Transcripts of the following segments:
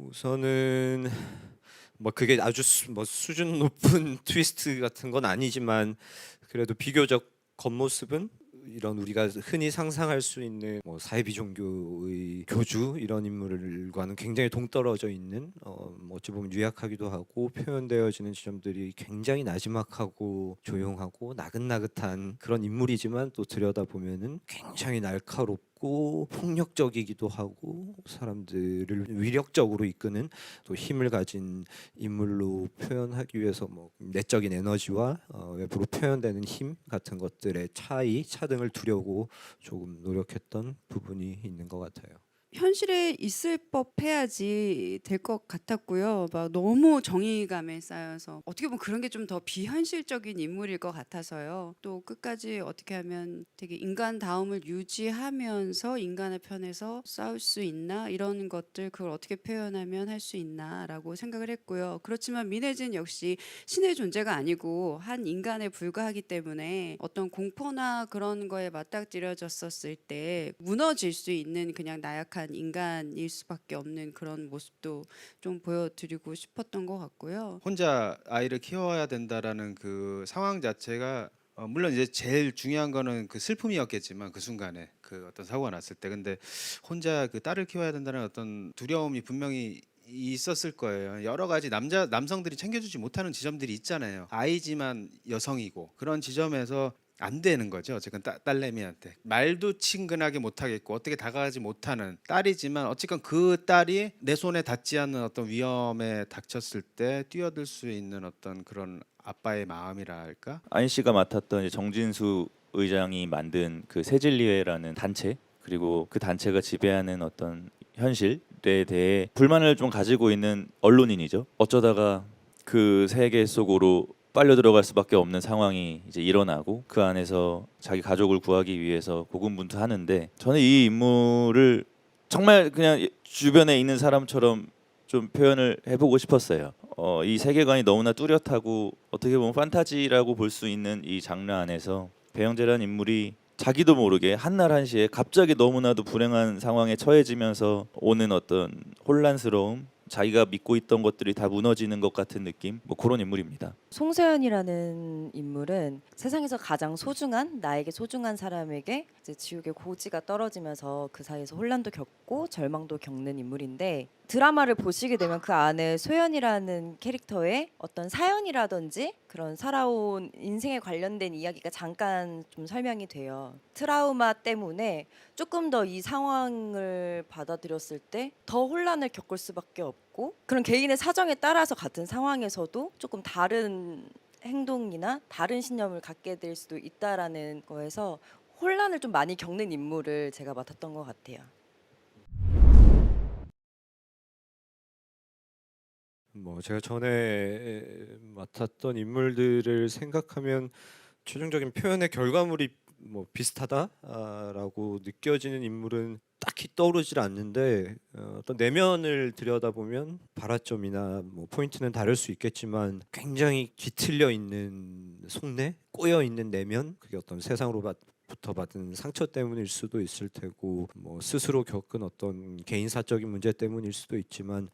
우선은 뭐 그게 아주 뭐 수준 높은 트위스트 같은 건 아니지만 그래도 비교적 겉모습은 이런 우리가 흔히 상상할 수 있는 뭐 사회비종교의 교주 이런 인물과는 굉장히 동떨어져 있는 뭐 어찌 보면 유약하기도 하고 표현되어지는 지점들이 굉장히 나지막하고 조용하고 나긋나긋한 그런 인물이지만 또 들여다보면은 굉장히 날카롭고 폭력적이기도 하고 사람들을 위력적으로 이끄는 또 힘을 가진 인물로 표현하기 위해서 뭐 내적인 에너지와 외부로 표현되는 힘 같은 것들의 차등을 두려고 조금 노력했던 부분이 있는 것 같아요. 현실에 있을 법해야지 될 것 같았고요. 막 너무 정의감에 쌓여서 어떻게 보면 그런 게 좀 더 비현실적인 인물일 것 같아서요. 또 끝까지 어떻게 하면 되게 인간다움을 유지하면서 인간의 편에서 싸울 수 있나 이런 것들 그걸 어떻게 표현하면 할 수 있나라고 생각을 했고요. 그렇지만 민혜진 역시 신의 존재가 아니고 한 인간에 불과하기 때문에 어떤 공포나 그런 거에 맞닥뜨려졌었을 때 무너질 수 있는 그냥 나약한 인간일 수밖에 없는 그런 모습도 좀 보여드리고 싶었던 것 같고요. 혼자 아이를 키워야 된다라는 그 상황 자체가 물론 이제 제일 중요한 거는 그 슬픔이었겠지만 그 순간에 그 어떤 사고가 났을 때 근데 혼자 그 딸을 키워야 된다는 어떤 두려움이 분명히 있었을 거예요. 여러 가지 남성들이 챙겨주지 못하는 지점들이 있잖아요. 아이지만 여성이고 그런 지점에서 안 되는 거죠. 어쨌건 딸내미한테 말도 친근하게 못하겠고 어떻게 다가가지 못하는 딸이지만 어쨌건 그 딸이 내 손에 닿지 않는 어떤 위험에 닥쳤을 때 뛰어들 수 있는 어떤 그런 아빠의 마음이라 할까? 아인 씨가 맡았던 이제 정진수 의장이 만든 그 새진리회라는 단체 그리고 그 단체가 지배하는 어떤 현실에 대해 불만을 좀 가지고 있는 언론인이죠. 어쩌다가 그 세계 속으로 빨려 들어갈 수밖에 없는 상황이 이제 일어나고 그 안에서 자기 가족을 구하기 위해서 고군분투하는데 저는 이 인물을 정말 그냥 주변에 있는 사람처럼 좀 표현을 해보고 싶었어요. 이 세계관이 너무나 뚜렷하고 어떻게 보면 판타지라고 볼 수 있는 이 장르 안에서 배영재라는 인물이 자기도 모르게 한날 한시에 갑자기 너무나도 불행한 상황에 처해지면서 오는 어떤 혼란스러움, 자기가 믿고 있던 것들이 다 무너지는 것 같은 느낌, 뭐 그런 인물입니다. 송소연이라는 인물은 세상에서 가장 소중한 나에게 소중한 사람에게 이제 지옥의 고지가 떨어지면서 그 사이에서 혼란도 겪고 절망도 겪는 인물인데 드라마를 보시게 되면 그 안에 소연이라는 캐릭터의 어떤 사연이라든지 그런 살아온 인생에 관련된 이야기가 잠깐 좀 설명이 돼요. 트라우마 때문에 조금 더 이 상황을 받아들였을 때 더 혼란을 겪을 수밖에 없고 그런 개인의 사정에 따라서 같은 상황에서도 조금 다른 행동이나 다른 신념을 갖게 될 수도 있다라는 거에서 혼란을 좀 많이 겪는 인물을 제가 맡았던 것 같아요. 뭐 제가 전에 맡았던 인물들을 생각하면 최종적인 표현의 결과물이 뭐 비슷하다라고 느껴지는 인물은 딱히 떠오르질 않는데 어떤 내면을 들여다보면 발화점이나 뭐 포인트는 다를 수 있겠지만 굉장히 뒤틀려 있는 속내, 꼬여 있는 내면, 그게 어떤 세상으로부터 받은 상처 때문일 수도 있을 테고 뭐 스스로 겪은 어떤 개인사적인 문제 때문일 수도 있지만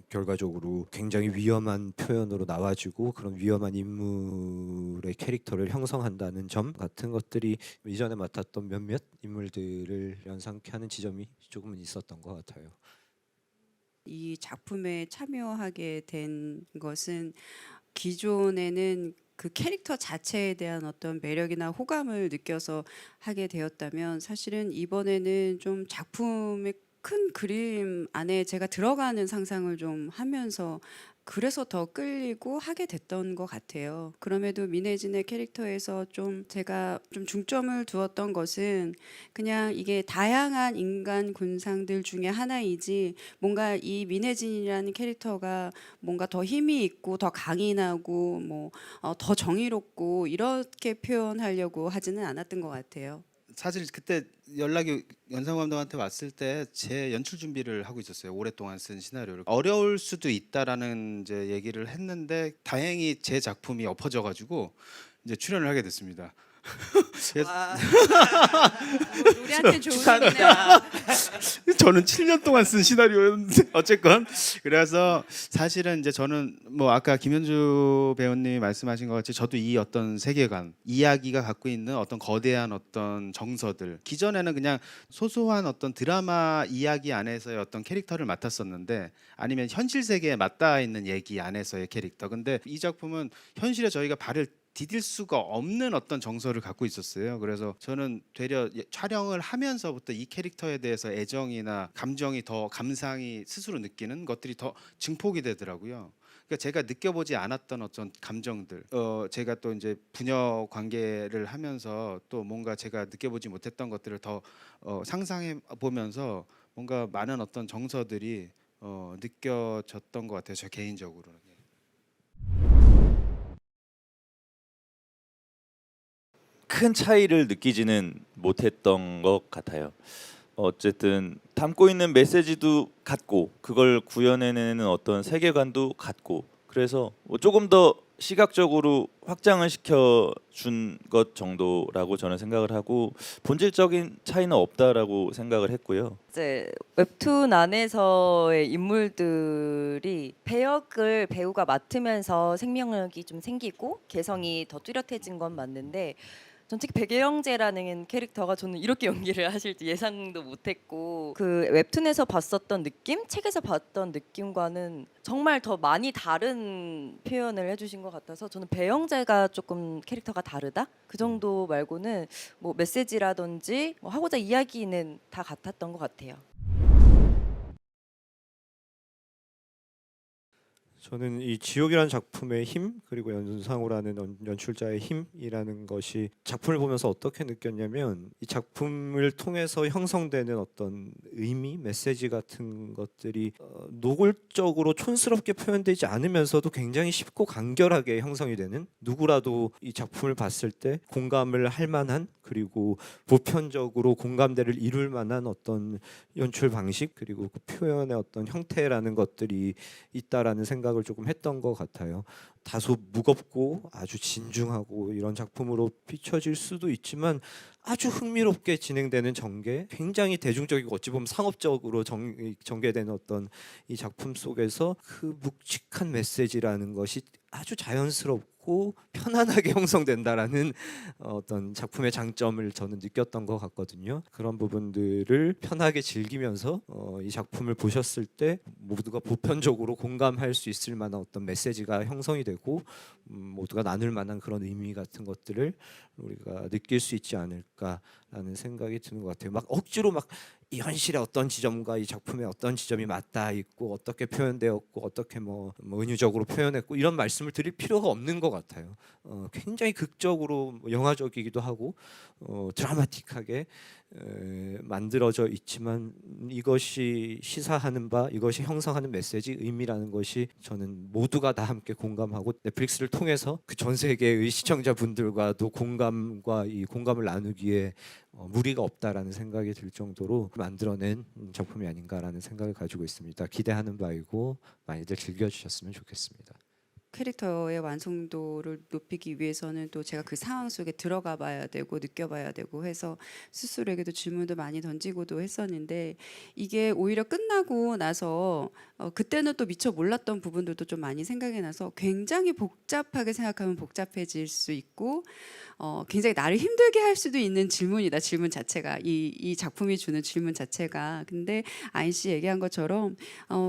결과적으로 굉장히 위험한 표현으로 나와주고 그런 위험한 인물의 캐릭터를 형성한다는 점 같은 것들이 이전에 맡았던 몇몇 인물들을 연상케 하는 지점이 조금은 있었던 것 같아요. 이 작품에 참여하게 된 것은 기존에는 그 캐릭터 자체에 대한 어떤 매력이나 호감을 느껴서 하게 되었다면 사실은 이번에는 좀 작품의 큰 그림 안에 제가 들어가는 상상을 좀 하면서 그래서 더 끌리고 하게 됐던 것 같아요. 그럼에도 민혜진의 캐릭터에서 좀 제가 좀 중점을 두었던 것은 그냥 이게 다양한 인간 군상들 중에 하나이지 뭔가 이 민혜진이라는 캐릭터가 뭔가 더 힘이 있고 더 강인하고 뭐 더 정의롭고 이렇게 표현하려고 하지는 않았던 것 같아요. 사실 그때 연락이 연상 감독한테 왔을 때 제 연출 준비를 하고 있었어요. 오랫동안 쓴 시나리오를 어려울 수도 있다라는 이제 얘기를 했는데 다행히 제 작품이 엎어져가지고 이제 출연을 하게 됐습니다. 와, 우리한테 좋은 일이네요. 저는 7년 동안 쓴 시나리오였는데 어쨌건 그래서 사실은 이제 저는 뭐 아까 김현주 배우님이 말씀하신 것 같이 저도 이 어떤 세계관 이야기가 갖고 있는 어떤 거대한 어떤 정서들 기존에는 그냥 소소한 어떤 드라마 이야기 안에서의 어떤 캐릭터를 맡았었는데 아니면 현실 세계에 맞닿아 있는 얘기 안에서의 캐릭터. 근데 이 작품은 현실에 저희가 발을 디딜 수가 없는 어떤 정서를 갖고 있었어요. 그래서 저는 되려 촬영을 하면서부터 이 캐릭터에 대해서 애정이나 감정이 더 감상이 스스로 느끼는 것들이 더 증폭이 되더라고요. 그러니까 제가 느껴보지 않았던 어떤 감정들, 제가 또 이제 부녀 관계를 하면서 또 뭔가 제가 느껴보지 못했던 것들을 더 상상해 보면서 뭔가 많은 어떤 정서들이 느껴졌던 것 같아요. 저 개인적으로는. 큰 차이를 느끼지는 못했던 것 같아요. 어쨌든 담고 있는 메시지도 같고 그걸 구현해내는 어떤 세계관도 같고 그래서 뭐 조금 더 시각적으로 확장을 시켜준 것 정도라고 저는 생각을 하고 본질적인 차이는 없다라고 생각을 했고요. 이제 웹툰 안에서의 인물들이 배역을 배우가 맡으면서 생명력이 좀 생기고 개성이 더 뚜렷해진 건 맞는데 전 특히 백예영재라는 캐릭터가 저는 이렇게 연기를 하실지 예상도 못했고 그 웹툰에서 봤었던 느낌, 책에서 봤던 느낌과는 정말 더 많이 다른 표현을 해주신 것 같아서 저는 배영재가 조금 캐릭터가 다르다 그 정도 말고는 뭐 메시지라든지 뭐 하고자 이야기는 다 같았던 것 같아요. 저는 이 지옥이라는 작품의 힘 그리고 연상호라는 연출자의 힘이라는 것이 작품을 보면서 어떻게 느꼈냐면 이 작품을 통해서 형성되는 어떤 의미, 메시지 같은 것들이 노골적으로 촌스럽게 표현되지 않으면서도 굉장히 쉽고 간결하게 형성이 되는 누구라도 이 작품을 봤을 때 공감을 할 만한 그리고 보편적으로 공감대를 이룰 만한 어떤 연출 방식 그리고 그 표현의 어떤 형태라는 것들이 있다라는 생각을 조금 했던 것 같아요. 다소 무겁고 아주 진중하고 이런 작품으로 비춰질 수도 있지만 아주 흥미롭게 진행되는 전개, 굉장히 대중적이고 어찌 보면 상업적으로 전개되는 어떤 이 작품 속에서 그 묵직한 메시지라는 것이 아주 자연스럽고 편안하게 형성된다라는 어떤 작품의 장점을 저는 느꼈던 것 같거든요. 그런 부분들을 편하게 즐기면서 이 작품을 보셨을 때 모두가 보편적으로 공감할 수 있을 만한 어떤 메시지가 형성이 되고 모두가 나눌 만한 그런 의미 같은 것들을 우리가 느낄 수 있지 않을까라는 생각이 드는 것 같아요. 막 억지로 막 이 현실의 어떤 지점과 이 작품의 어떤 지점이 맞닿아 있고 어떻게 표현되었고 어떻게 뭐 은유적으로 표현했고 이런 말씀을 드릴 필요가 없는 것 같아요. 굉장히 극적으로 영화적이기도 하고 드라마틱하게 만들어져 있지만 이것이 시사하는 바 이것이 형성하는 메시지 의미라는 것이 저는 모두가 다 함께 공감하고 넷플릭스를 통해서 그 전 세계의 시청자분들과도 공감과 이 공감을 나누기에 무리가 없다라는 생각이 들 정도로 만들어낸 작품이 아닌가라는 생각을 가지고 있습니다. 기대하는 바이고 많이들 즐겨주셨으면 좋겠습니다. 캐릭터의 완성도를 높이기 위해서는 또 제가 그 상황 속에 들어가 봐야 되고 느껴봐야 되고 해서 스스로에게도 질문도 많이 던지고도 했었는데 이게 오히려 끝나고 나서 그때는 또 미처 몰랐던 부분들도 좀 많이 생각이 나서 굉장히 복잡하게 생각하면 복잡해질 수 있고 굉장히 나를 힘들게 할 수도 있는 질문이다. 질문 자체가 이 작품이 주는 질문 자체가. 근데 아인 씨 얘기한 것처럼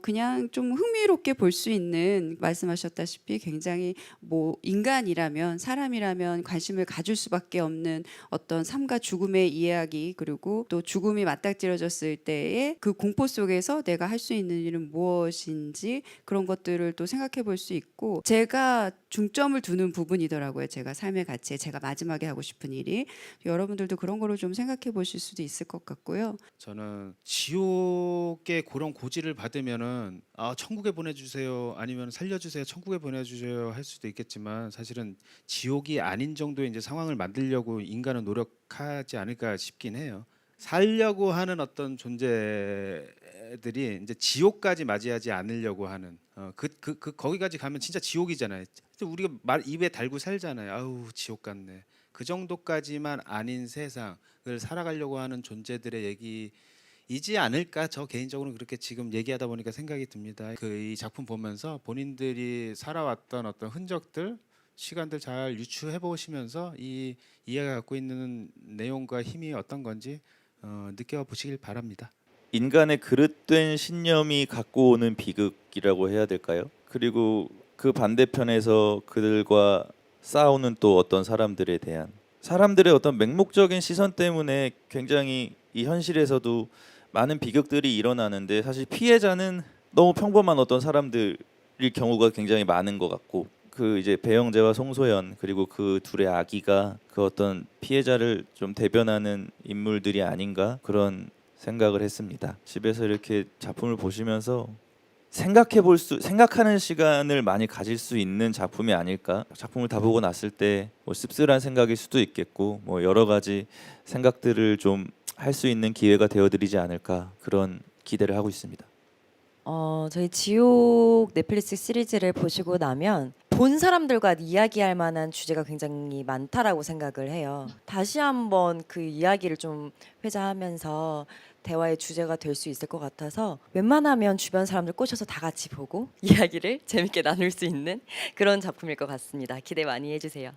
그냥 좀 흥미롭게 볼 수 있는 말씀하셨다시피 굉장히 뭐 인간이라면 사람이라면 관심을 가질 수밖에 없는 어떤 삶과 죽음의 이야기 그리고 또 죽음이 맞닥뜨려졌을 때의 그 공포 속에서 내가 할 수 있는 일은 무엇인지 그런 것들을 또 생각해 볼 수 있고 제가 중점을 두는 부분이더라고요. 제가 삶의 가치에 제가 마지막에 하고 싶은 일이 여러분들도 그런 거를 좀 생각해 보실 수도 있을 것 같고요. 저는 지옥의 그런 고지를 받으면은 천국에 보내주세요 아니면 살려주세요 천국에 보내주세요 할 수도 있겠지만 사실은 지옥이 아닌 정도의 이제 상황을 만들려고 인간은 노력하지 않을까 싶긴 해요. 살려고 하는 어떤 존재들이 이제 지옥까지 맞이하지 않으려고 하는 거기까지 가면 진짜 지옥이잖아요. 우리가 말 입에 달고 살잖아요. 아우 지옥 같네. 그 정도까지만 아닌 세상을 살아가려고 하는 존재들의 이지 않을까 저 개인적으로는 그렇게 지금 얘기하다 보니까 생각이 듭니다. 그 이 작품 보면서 본인들이 살아왔던 어떤 흔적들, 시간들 잘 유추해 보시면서 이 이해가 갖고 있는 내용과 힘이 어떤 건지 느껴보시길 바랍니다. 인간의 그릇된 신념이 갖고 오는 비극이라고 해야 될까요? 그리고 그 반대편에서 그들과 싸우는 또 어떤 사람들에 대한 사람들의 어떤 맹목적인 시선 때문에 굉장히 이 현실에서도 많은 비극들이 일어나는데 사실 피해자는 너무 평범한 어떤 사람들일 경우가 굉장히 많은 것 같고 그 이제 배영재와 송소연 그리고 그 둘의 아기가 그 어떤 피해자를 좀 대변하는 인물들이 아닌가 그런 생각을 했습니다. 집에서 이렇게 작품을 보시면서 생각하는 시간을 많이 가질 수 있는 작품이 아닐까. 작품을 다 보고 났을 때 뭐 씁쓸한 생각일 수도 있겠고 뭐 여러 가지 생각들을 좀 할 수 있는 기회가 되어드리지 않을까 그런 기대를 하고 있습니다. 저희 지옥 넷플릭스 시리즈를 보시고 나면 본 사람들과 이야기할 만한 주제가 굉장히 많다라고 생각을 해요. 다시 한번 그 이야기를 좀 회자하면서 대화의 주제가 될 수 있을 것 같아서 웬만하면 주변 사람들 꼬셔서 다 같이 보고 이야기를 재밌게 나눌 수 있는 그런 작품일 것 같습니다. 기대 많이 해주세요.